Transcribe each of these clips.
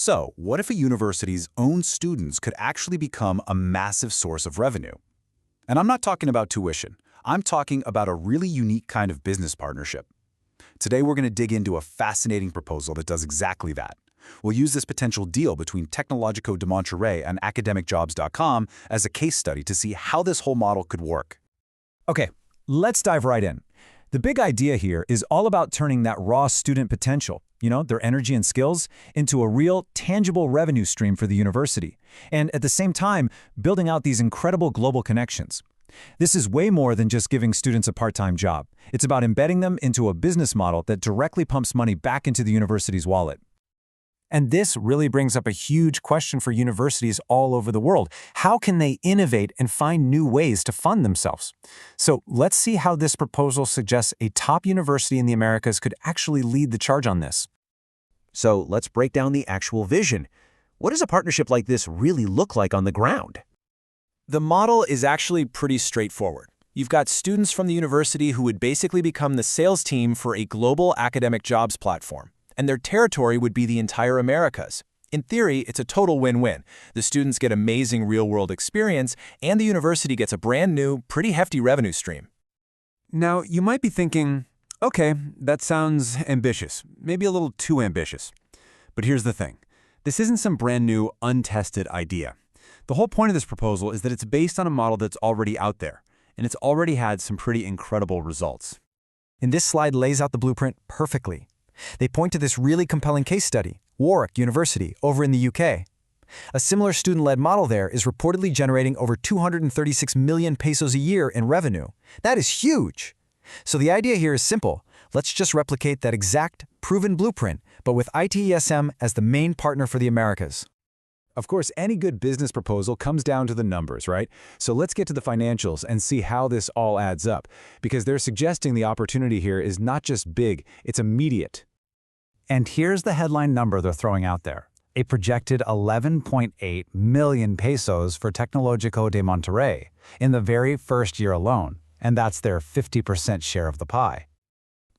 So, what if a university's own students could actually become a massive source of revenue? And I'm not talking about tuition. I'm talking about a really unique kind of business partnership. Today, we're going to dig into a fascinating proposal that does exactly that. We'll use this potential deal between Tecnológico de Monterrey and AcademicJobs.com as a case study to see how this whole model could work. Okay, let's dive right in. The big idea here is all about turning that raw student potential, their energy and skills, into a real, tangible revenue stream for the university, and at the same time, building out these incredible global connections. This is way more than just giving students a part-time job. It's about embedding them into a business model that directly pumps money back into the university's wallet. And this really brings up a huge question for universities all over the world. How can they innovate and find new ways to fund themselves? So let's see how this proposal suggests a top university in the Americas could actually lead the charge on this. So let's break down the actual vision. What does a partnership like this really look like on the ground? The model is actually pretty straightforward. You've got students from the university who would basically become the sales team for a global academic jobs platform, and their territory would be the entire Americas. In theory, it's a total win-win. The students get amazing real-world experience, and the university gets a brand new, pretty hefty revenue stream. Now, you might be thinking, okay, that sounds ambitious, maybe a little too ambitious. But here's the thing. This isn't some brand new, untested idea. The whole point of this proposal is that it's based on a model that's already out there, and it's already had some pretty incredible results. And this slide lays out the blueprint perfectly. They point to this really compelling case study, Warwick University, over in the UK. A similar student-led model there is reportedly generating over 236 million pesos a year in revenue. That is huge! So the idea here is simple. Let's just replicate that exact, proven blueprint, but with ITESM as the main partner for the Americas. Of course, any good business proposal comes down to the numbers, right? So let's get to the financials and see how this all adds up, because they're suggesting the opportunity here is not just big, it's immediate. And here's the headline number they're throwing out there. A projected 11.8 million pesos for Tecnológico de Monterrey in the very first year alone, and that's their 50% share of the pie.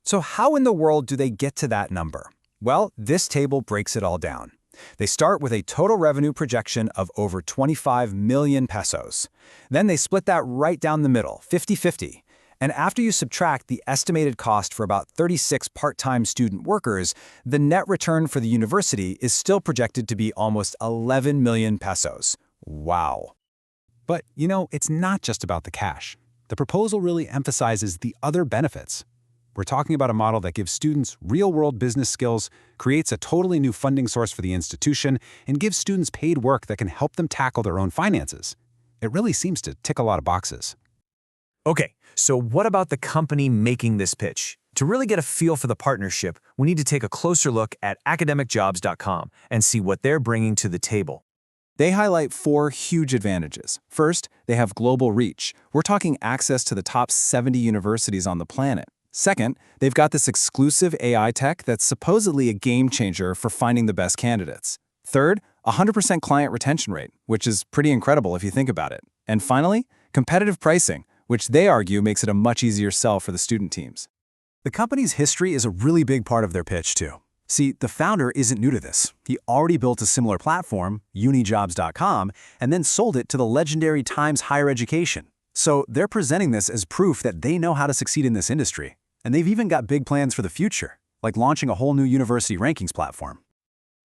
So how in the world do they get to that number? Well, this table breaks it all down. They start with a total revenue projection of over 25 million pesos. Then they split that right down the middle, 50-50. And after you subtract the estimated cost for about 36 part-time student workers, the net return for the university is still projected to be almost 11 million pesos. Wow. But, it's not just about the cash. The proposal really emphasizes the other benefits. We're talking about a model that gives students real-world business skills, creates a totally new funding source for the institution, and gives students paid work that can help them tackle their own finances. It really seems to tick a lot of boxes. Okay, so what about the company making this pitch? To really get a feel for the partnership, we need to take a closer look at AcademicJobs.com and see what they're bringing to the table. They highlight 4 huge advantages. First, they have global reach. We're talking access to the top 70 universities on the planet. Second, they've got this exclusive AI tech that's supposedly a game changer for finding the best candidates. Third, 100% client retention rate, which is pretty incredible if you think about it. And finally, competitive pricing, which they argue makes it a much easier sell for the student teams. The company's history is a really big part of their pitch, too. See, the founder isn't new to this. He already built a similar platform, unijobs.com, and then sold it to the legendary Times Higher Education. So they're presenting this as proof that they know how to succeed in this industry. And they've even got big plans for the future, like launching a whole new university rankings platform.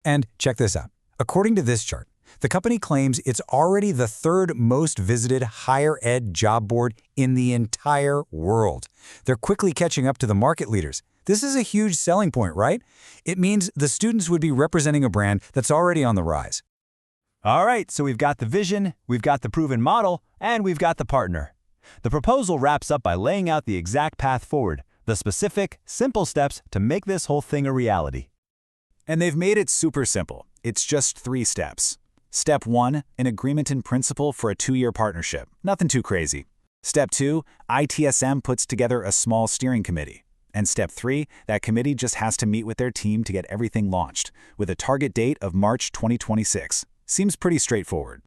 And check this out. According to this chart, the company claims it's already the 3rd most visited higher ed job board in the entire world. They're quickly catching up to the market leaders. This is a huge selling point, right? It means the students would be representing a brand that's already on the rise. All right, so we've got the vision, we've got the proven model, and we've got the partner. The proposal wraps up by laying out the exact path forward, the specific, simple steps to make this whole thing a reality. And they've made it super simple. It's just 3 steps. Step 1, an agreement in principle for a 2-year partnership. Nothing too crazy. Step 2, ITSM puts together a small steering committee. And step 3, that committee just has to meet with their team to get everything launched, with a target date of March 2026. Seems pretty straightforward.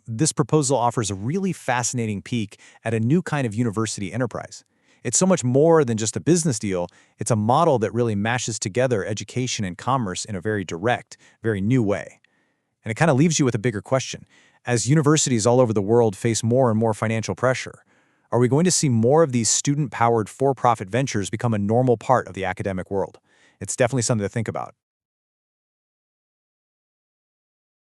This proposal offers a really fascinating peek at a new kind of university enterprise. It's so much more than just a business deal. It's a model that really mashes together education and commerce in a very direct, very new way. And it kind of leaves you with a bigger question. As universities all over the world face more and more financial pressure, are we going to see more of these student-powered for-profit ventures become a normal part of the academic world? It's definitely something to think about.